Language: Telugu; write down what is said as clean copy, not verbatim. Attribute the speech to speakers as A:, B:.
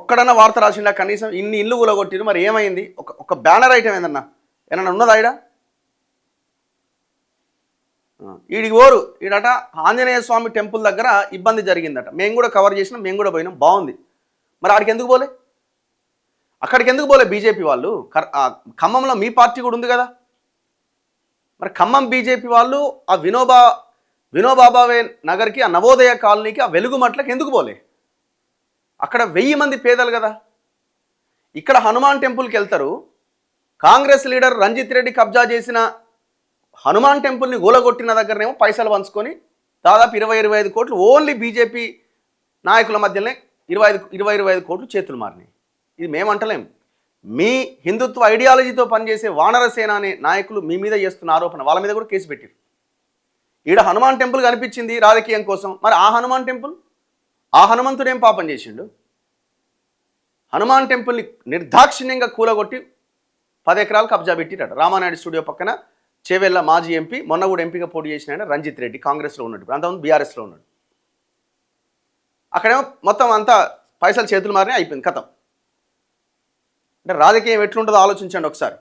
A: ఒక్కడన్నా వార్త రాసిండా కనీసం ఇన్ని ఇల్లు కూలగొట్టిరు మరి ఏమైంది ఒక బ్యానర్ ఐటమ్ ఏందన్నా ఏమన్నా ఉన్నదా ఈడ ఈడికి ఓరు ఈడట ఆంజనేయ స్వామి టెంపుల్ దగ్గర ఇబ్బంది జరిగిందట మేము కూడా కవర్ చేసినాం మేము కూడా పోయినాం బాగుంది మరి ఆడికి ఎందుకు పోలే అక్కడికి ఎందుకు పోలే బీజేపీ వాళ్ళు ఖమ్మంలో మీ పార్టీ కూడా ఉంది కదా మరి ఖమ్మం బీజేపీ వాళ్ళు ఆ వినోబాబావే నగర్కి ఆ నవోదయ కాలనీకి ఆ వెలుగుమట్లకి ఎందుకు పోలే అక్కడ 1000 మంది పేదలు కదా ఇక్కడ హనుమాన్ టెంపుల్కి వెళ్తారు కాంగ్రెస్ లీడర్ రంజిత్ రెడ్డి కబ్జా చేసిన హనుమాన్ టెంపుల్ని గూలగొట్టిన దగ్గరనేమో పైసలు పంచుకొని దాదాపు 20-25 కోట్లు ఓన్లీ బీజేపీ నాయకుల మధ్యనే 25 కోట్లు చేతులు మారినాయి ఇది మేమంటలేం మీ హిందుత్వ ఐడియాలజీతో పనిచేసే వానరసేన అనే నాయకులు మీ మీద చేస్తున్న ఆరోపణ వాళ్ళ మీద కూడా కేసు పెట్టారు ఈడ హనుమాన్ టెంపుల్ కనిపించింది రాజకీయం కోసం మరి ఆ హనుమాన్ టెంపుల్ ఆ హనుమంతుడు ఏం పాపం చేసిండు హనుమాన్ టెంపుల్ని నిర్దాక్షిణ్యంగా కూలగొట్టి 10 ఎకరాలు కబ్జా పెట్టిరట రామానాయుడు స్టూడియో పక్కన చేవెళ్ళ మాజీ ఎంపీ మొన్న కూడా ఎంపీగా పోటీ చేసిన ఆయన రంజిత్ రెడ్డి కాంగ్రెస్లో ఉన్నాడు అంతకుముందు బీఆర్ఎస్లో ఉన్నాడు అక్కడేమో మొత్తం అంతా పైసలు చేతులు మారినే అయిపోయింది కథం అంటే రాజకీయం ఎట్లుంటుందో ఆలోచించండి ఒకసారి